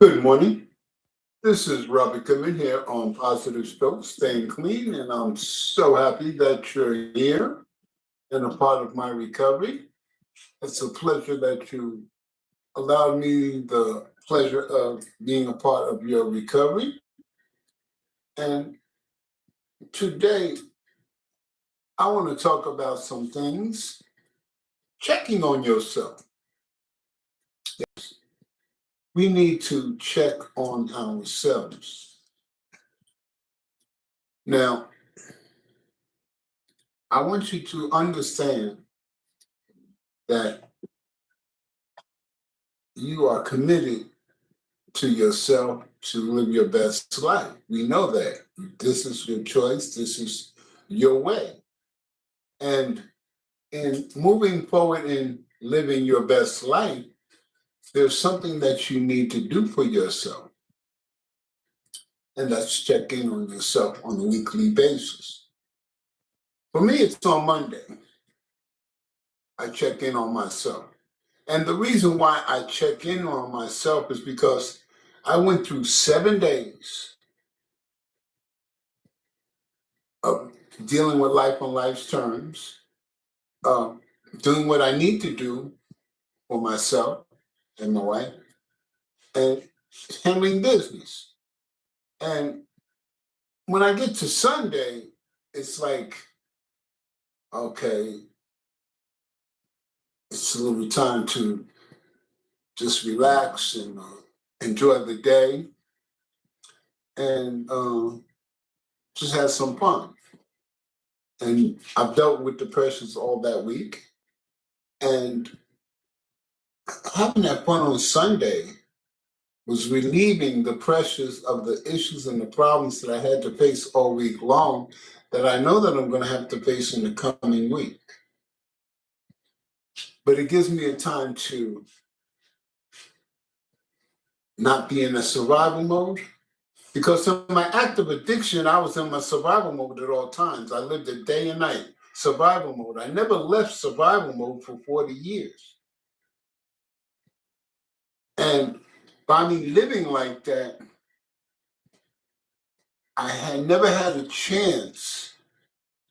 Good morning. This is Robert Goodman here on Positive Stroke, Staying Clean, and I'm so happy that you're here and a part of my recovery. It's a pleasure that you allowed me the pleasure of being a part of your recovery. And today, I want to talk about some things. Checking on yourself. We need to check on ourselves. Now, I want you to understand that you are committed to yourself to live your best life. We know that. This is your choice, this is your way. And in moving forward in living your best life, there's something that you need to do for yourself. And that's check in on yourself on a weekly basis. For me, it's on Monday. I check in on myself. And the reason why I check in on myself is because I went through 7 days of dealing with life on life's terms, uh, doing what I need to do for myself and my wife, and handling business. And when I get to Sunday, it's like, okay, it's a little time to just relax and enjoy the day and just have some fun. And I've dealt with depressions all that week. And having that fun on Sunday was relieving the pressures of the issues and the problems that I had to face all week long that I know that I'm going to have to face in the coming week. But it gives me a time to not be in a survival mode. Because in my active addiction, I was in my survival mode at all times. I lived it day and night, survival mode. I never left survival mode for 40 years. And by me living like that, I had never had a chance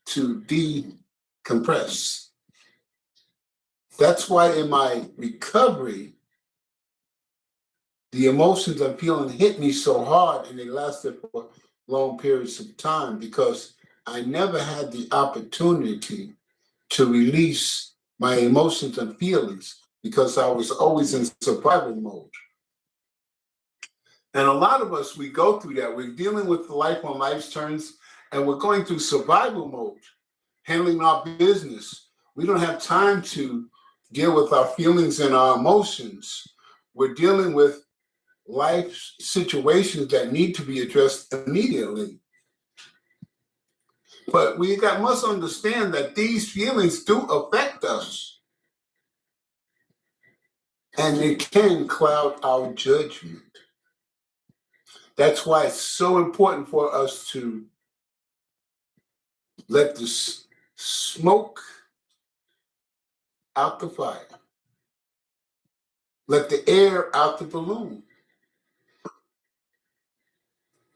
to decompress. That's why in my recovery, the emotions I'm feeling hit me so hard and they lasted for long periods of time because I never had the opportunity to release my emotions and feelings because I was always in survival mode. And a lot of us, we go through that. We're dealing with life on life's terms and we're going through survival mode, handling our business. We don't have time to deal with our feelings and our emotions. We're dealing with life situations that need to be addressed immediately. But must understand that these feelings do affect us and it can cloud our judgment. That's why it's so important for us to let the smoke out the fire. Let the air out the balloon.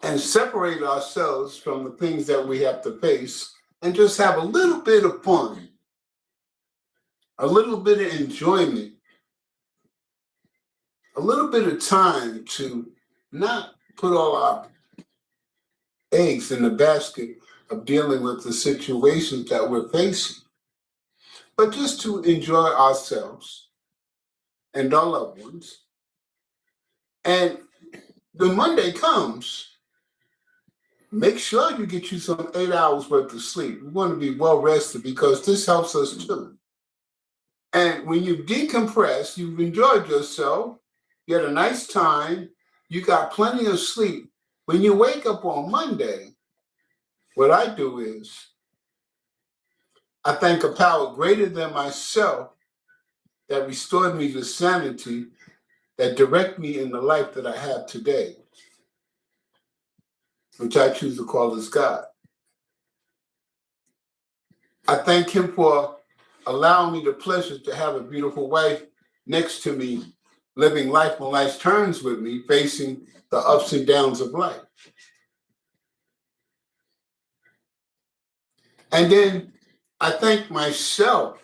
And separate ourselves from the things that we have to face and just have a little bit of fun, a little bit of enjoyment, a little bit of time to not put all our eggs in the basket of dealing with the situations that we're facing, but just to enjoy ourselves and our loved ones. And the Monday comes, make sure you get you some 8 hours worth of sleep. We want to be well rested because this helps us too. And when you decompress, you've enjoyed yourself, you had a nice time, you got plenty of sleep. When you wake up on Monday, what I do is I thank a power greater than myself that restored me to sanity, that direct me in the life that I have today, which I choose to call as God. I thank him for allowing me the pleasure to have a beautiful wife next to me living life on life's terms with me, facing the ups and downs of life. And then I thank myself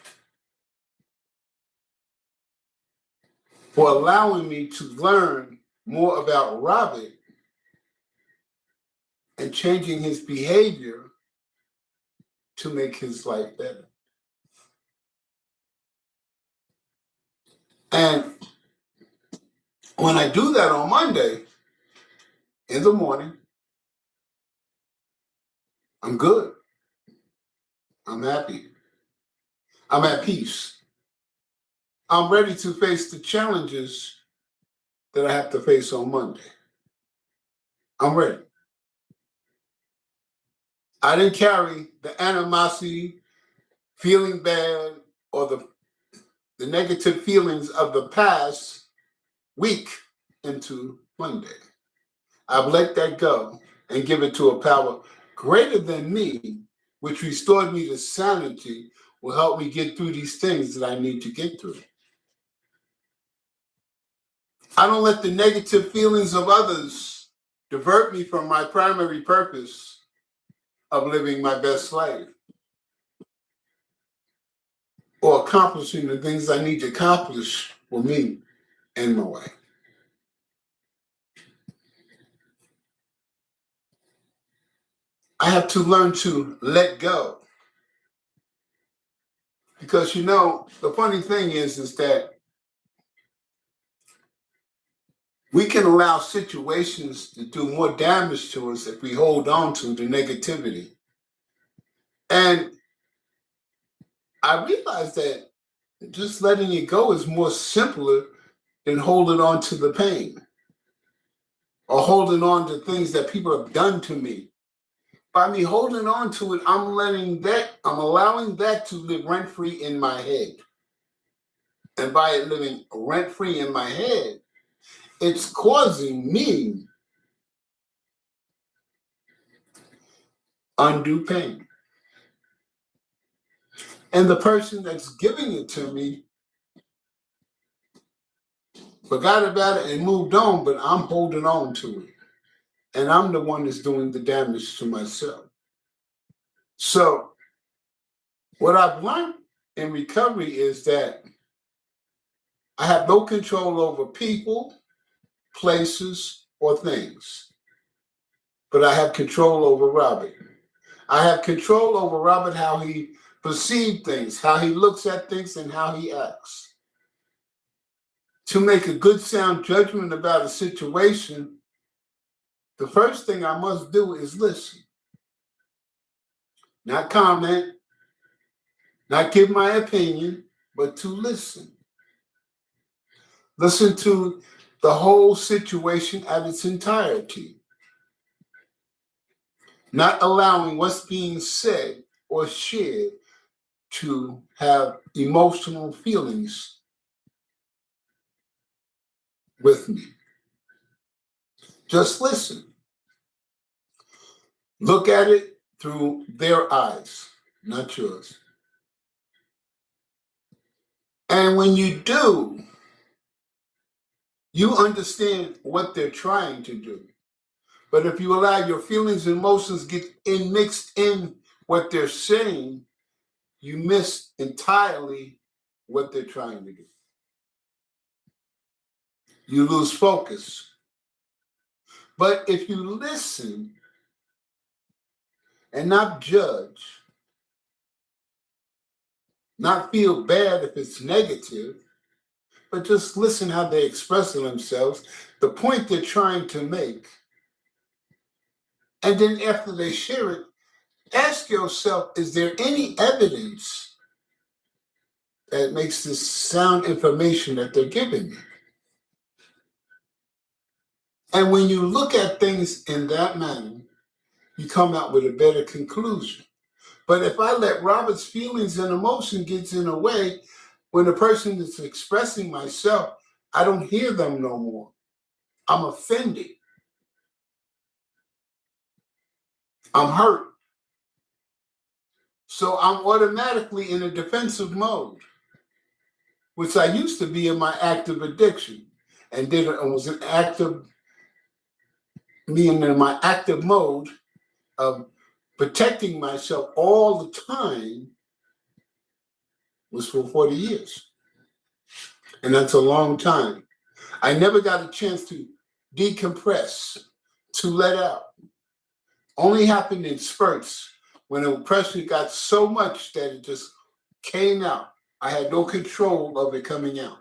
for allowing me to learn more about Robert and changing his behavior to make his life better. And when I do that on Monday in the morning, I'm good. I'm happy. I'm at peace. I'm ready to face the challenges that I have to face on Monday. I'm ready. I didn't carry the animosity, feeling bad, or the negative feelings of the past week into Monday. I've let that go and give it to a power greater than me, which restored me to sanity, will help me get through these things that I need to get through. I don't let the negative feelings of others divert me from my primary purpose of living my best life or accomplishing the things I need to accomplish for me and my wife. I have to learn to let go. Because, the funny thing is that we can allow situations to do more damage to us if we hold on to the negativity. And I realized that just letting it go is more simpler than holding on to the pain or holding on to things that people have done to me. By me holding on to it, I'm allowing that to live rent-free in my head. And by it living rent-free in my head, it's causing me undue pain. And the person that's giving it to me forgot about it and moved on, but I'm holding on to it. And I'm the one that's doing the damage to myself. So what I've learned in recovery is that I have no control over people, places, or things. But I have control over Robert. I have control over Robert, how he perceives things, how he looks at things, and how he acts. To make a good sound judgment about a situation, the first thing I must do is listen. Not comment, not give my opinion, but to listen. Listen to the whole situation at its entirety. Not allowing what's being said or shared to have emotional feelings with me. Just listen. Look at it through their eyes, not yours. And when you do, you understand what they're trying to do. But if you allow your feelings and emotions get mixed in what they're saying, you miss entirely what they're trying to do. You lose focus. But if you listen and not judge, not feel bad if it's negative, but just listen how they're expressing themselves, the point they're trying to make. And then after they share it, ask yourself, is there any evidence that makes this sound information that they're giving me? And when you look at things in that manner, you come out with a better conclusion. But if I let Robert's feelings and emotion get in the way, when the person is expressing myself, I don't hear them no more. I'm offended. I'm hurt. So I'm automatically in a defensive mode, which I used to be in my active addiction. and did it and was in active, meaning in my active mode of protecting myself all the time, was for 40 years. And that's a long time. I never got a chance to decompress, to let out. Only happened in spurts when the pressure got so much that it just came out. I had no control of it coming out.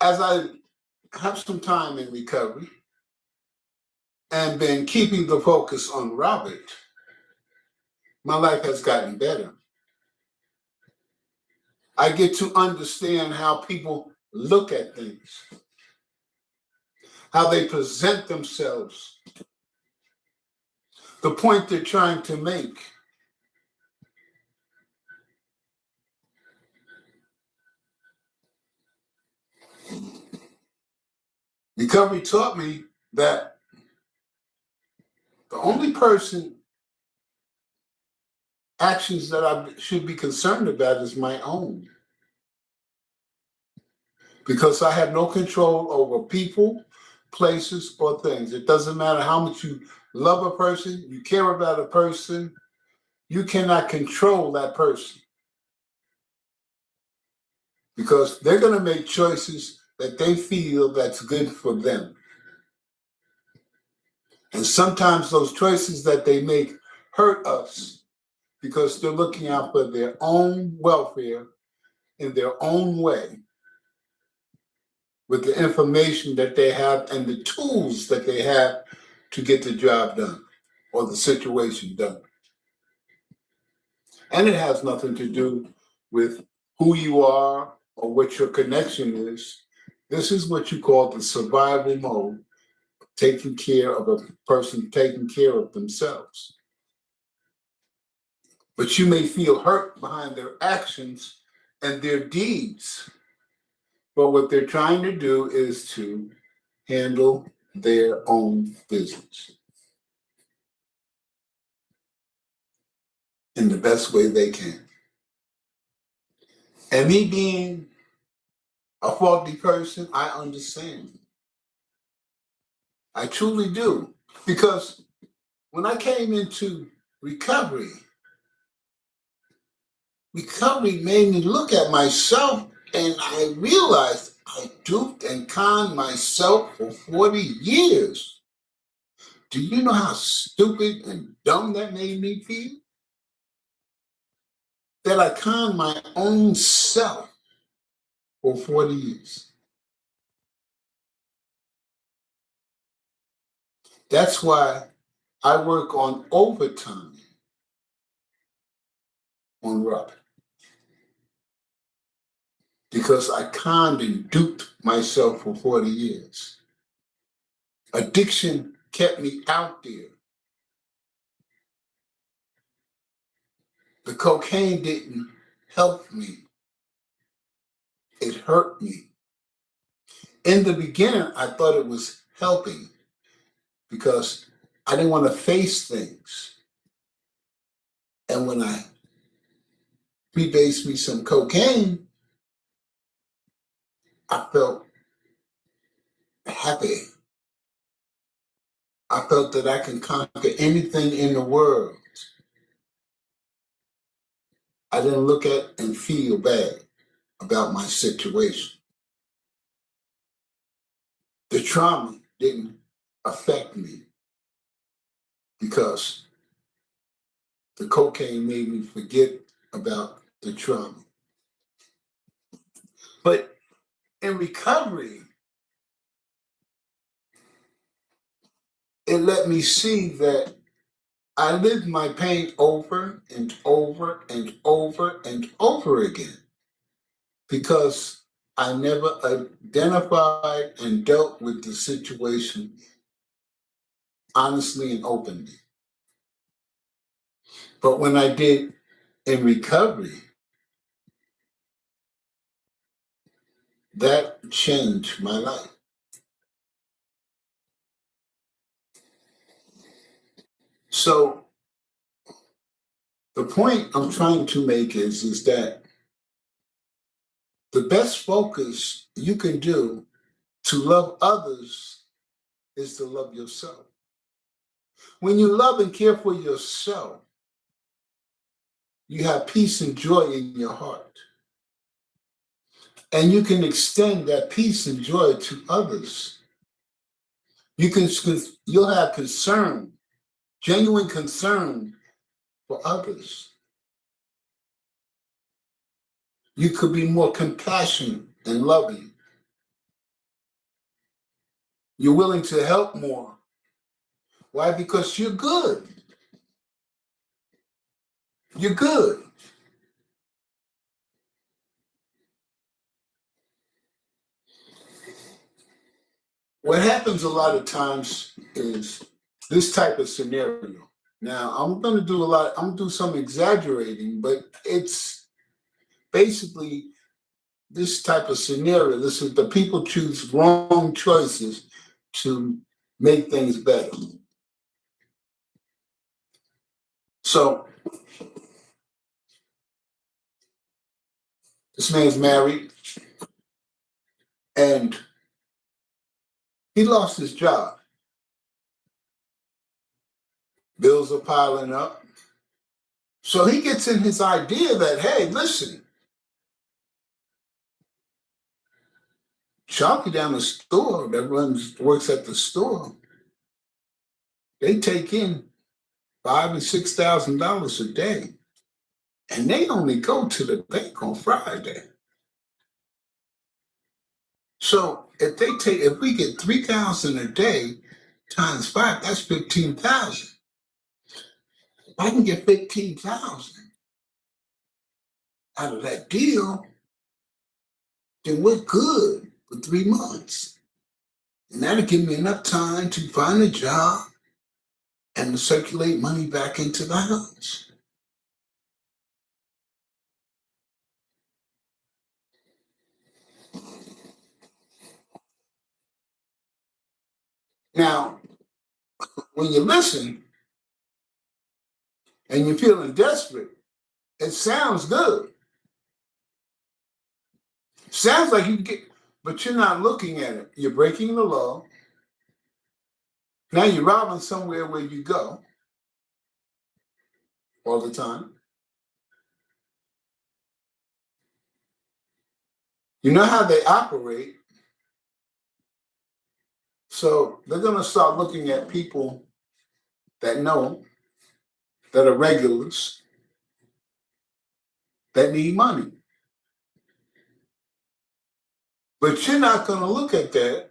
As I have some time in recovery and been keeping the focus on Robert, my life has gotten better. I get to understand how people look at things, how they present themselves, the point they're trying to make. Recovery taught me that the only actions that I should be concerned about is my own. Because I have no control over people, places, or things. It doesn't matter how much you love a person, you care about a person, you cannot control that person. Because they're going to make choices that they feel that's good for them. And sometimes those choices that they make hurt us because they're looking out for their own welfare in their own way with the information that they have and the tools that they have to get the job done or the situation done. And it has nothing to do with who you are or what your connection is. This is what you call the survival mode, taking care of a person taking care of themselves. But you may feel hurt behind their actions and their deeds. But what they're trying to do is to handle their own business in the best way they can. And me being a faulty person, I understand. I truly do. Because when I came into recovery made me look at myself and I realized I duped and conned myself for 40 years. Do you know how stupid and dumb that made me feel? That I conned my own self for 40 years. That's why I work on overtime on Robert. Because I conned and duped myself for 40 years. Addiction kept me out there. The cocaine didn't help me. It hurt me. In the beginning, I thought it was helping because I didn't want to face things. And when I rebased me some cocaine, I felt happy. I felt that I can conquer anything in the world. I didn't look at and feel bad about my situation. The trauma didn't affect me because the cocaine made me forget about the trauma. But in recovery, it let me see that I lived my pain over and over and over and over again because I never identified and dealt with the situation honestly and openly. But when I did in recovery, that changed my life. So the point I'm trying to make is that the best focus you can do to love others is to love yourself. When you love and care for yourself, you have peace and joy in your heart. And you can extend that peace and joy to others. You'll have concern, genuine concern for others. You could be more compassionate and loving. You're willing to help more. Why? Because you're good. You're good. What happens a lot of times is this type of scenario. Now, I'm going to do some exaggerating, but it's basically this type of scenario. This is the people choose wrong choices to make things better. So, this man's married and he lost his job. Bills are piling up. So he gets in his idea that, hey, listen, Chalky down the store that works at the store, they take in $5,000 and $6,000 a day, and they only go to the bank on Friday. So if we get $3,000 a day times 5, that's $15,000. If I can get $15,000 out of that deal, then we're good for 3 months. And that'll give me enough time to find a job and to circulate money back into the house. Now, when you listen and you're feeling desperate, it sounds good. Sounds like you get, but you're not looking at it. You're breaking the law. Now you're robbing somewhere where you go all the time. You know how they operate. So they're going to start looking at people that know, that are regulars, that need money. But you're not going to look at that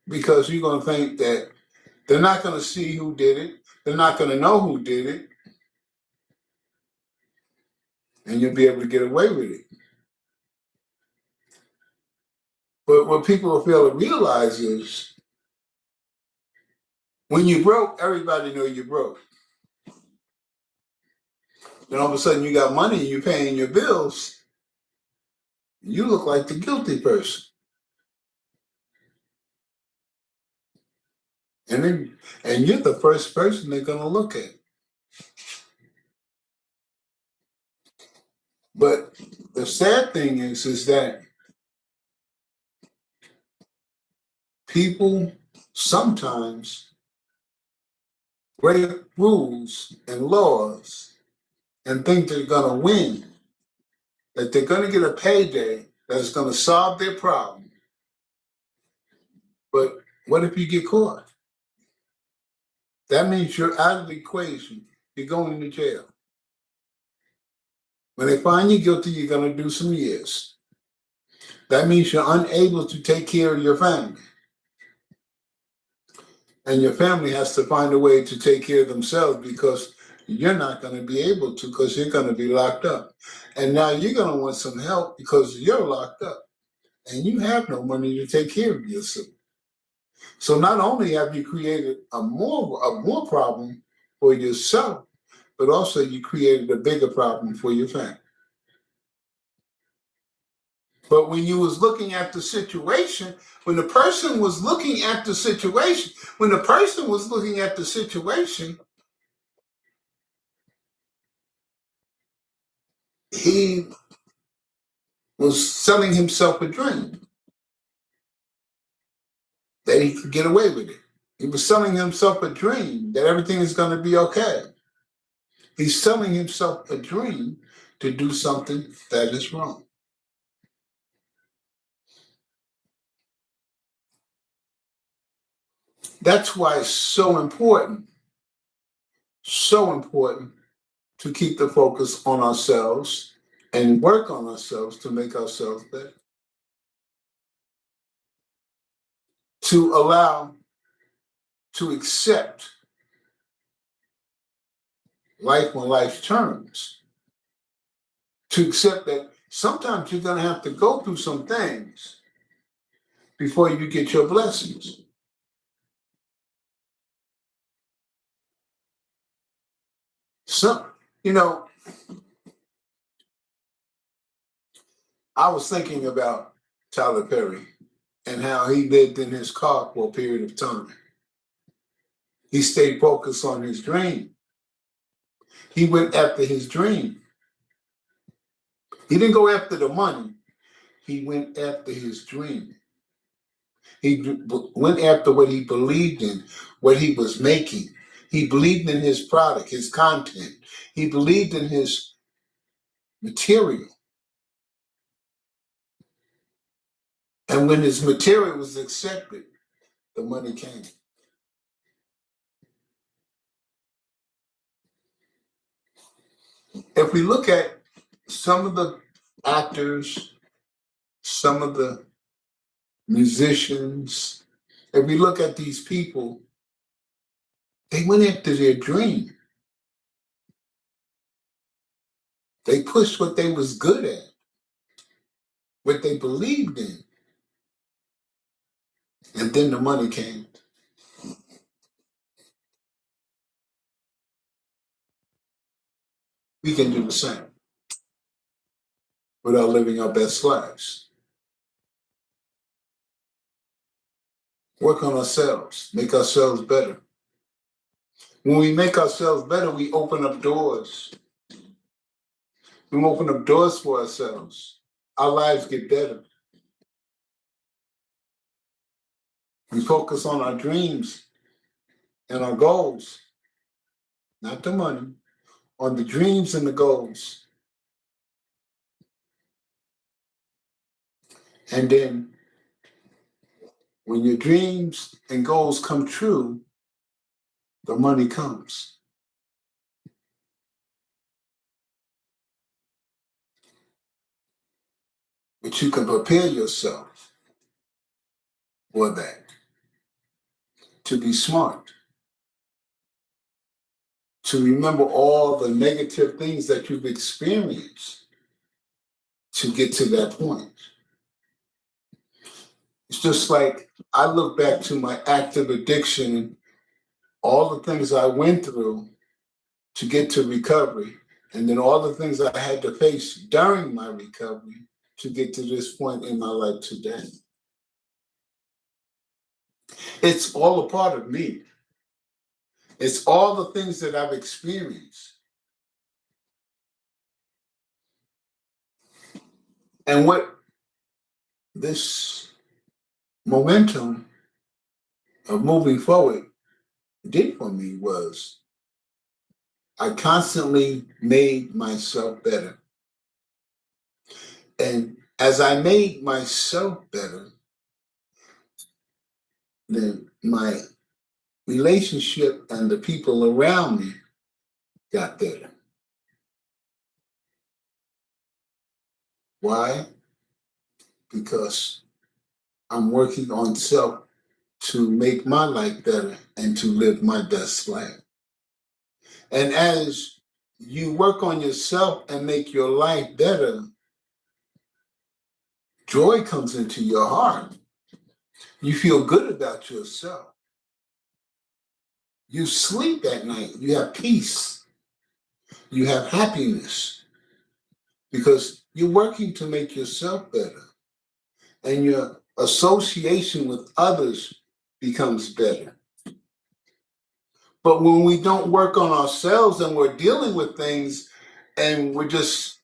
because you're going to think that they're not going to see who did it. They're not going to know who did it. And you'll be able to get away with it. But what people fail to realize is when you broke, everybody know you broke. Then all of a sudden you got money and you're paying your bills. You look like the guilty person. And you're the first person they're going to look at. But the sad thing is that people sometimes break rules and laws and think they're going to win, that they're going to get a payday that's going to solve their problem. But what if you get caught? That means you're out of the equation. You're going to jail. When they find you guilty, you're going to do some years. That means you're unable to take care of your family. And your family has to find a way to take care of themselves because you're not going to be able to because you're going to be locked up. And now you're going to want some help because you're locked up and you have no money to take care of yourself. So not only have you created a more problem for yourself, but also you created a bigger problem for your family. But when you was looking at the situation, when the person was looking at the situation, he was selling himself a dream that he could get away with it. He was selling himself a dream that everything is going to be okay. He's selling himself a dream to do something that is wrong. That's why it's so important to keep the focus on ourselves and work on ourselves to make ourselves better. To accept life on life's terms. To accept that sometimes you're going to have to go through some things before you get your blessings. I was thinking about Tyler Perry and how he lived in his car for a period of time. He stayed focused on his dream. He went after his dream. He didn't go after the money. He went after his dream. He went after what he believed in, what he was making. He believed in his product, his content. He believed in his material. And when his material was accepted, the money came. If we look at some of the actors, some of the musicians, if we look at these people, they went after their dream. They pushed what they was good at, what they believed in. And then the money came. We can do the same without living our best lives. Work on ourselves, make ourselves better. When we make ourselves better, we open up doors. We open up doors for ourselves. Our lives get better. We focus on our dreams and our goals, not the money, on the dreams and the goals. And then when your dreams and goals come true, the money comes. But you can prepare yourself for that. To be smart. To remember all the negative things that you've experienced to get to that point. It's just like I look back to my active addiction, all the things I went through to get to recovery, and then all the things I had to face during my recovery to get to this point in my life today. It's all a part of me. It's all the things that I've experienced. And what this momentum of moving forward did for me was I constantly made myself better. And as I made myself better, then my relationship and the people around me got better. Why? Because I'm working on self to make my life better and to live my best life. And as you work on yourself and make your life better, joy comes into your heart. You feel good about yourself. You sleep at night. You have peace. You have happiness because you're working to make yourself better. And your association with others becomes better. But when we don't work on ourselves and we're dealing with things and we're just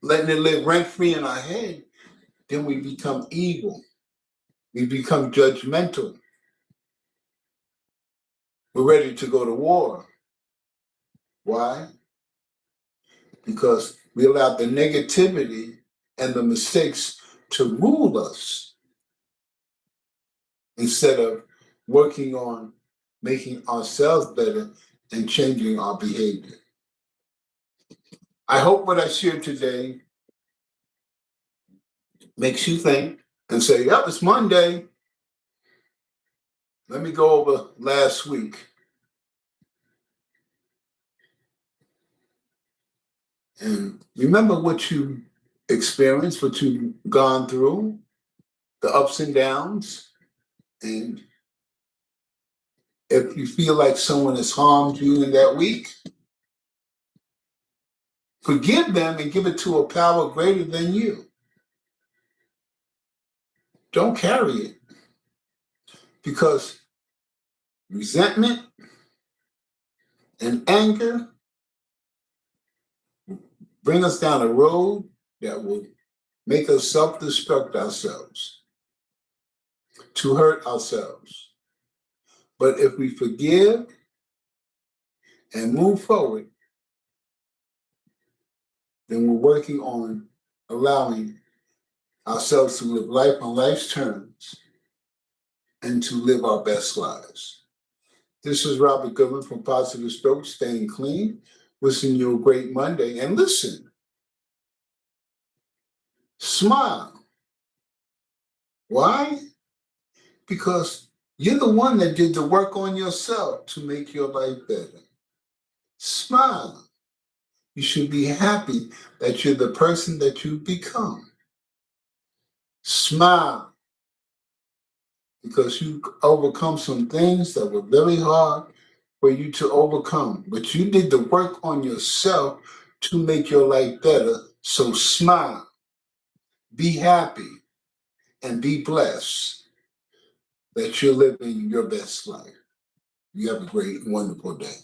letting it live rent-free in our head, then we become evil. We become judgmental. We're ready to go to war. Why? Because we allowed the negativity and the mistakes to rule us instead of working on making ourselves better and changing our behavior. I hope what I shared today makes you think and say, yep, it's Monday. Let me go over last week. And remember what you experienced, what you've gone through, the ups and downs. And if you feel like someone has harmed you in that week, forgive them and give it to a power greater than you. Don't carry it, because resentment and anger bring us down a road that will make us self-destruct ourselves, to hurt ourselves. But if we forgive and move forward, then we're working on allowing ourselves to live life on life's terms and to live our best lives. This is Robert Goodman from Positive Stroke, Staying Clean. Wishing you a great Monday. And listen, smile. Why? Because you're the one that did the work on yourself to make your life better. Smile. You should be happy that you're the person that you've become. Smile. Because you overcome some things that were very hard for you to overcome. But you did the work on yourself to make your life better. So smile. Be happy. And be blessed that you're living your best life. You have a great, wonderful day.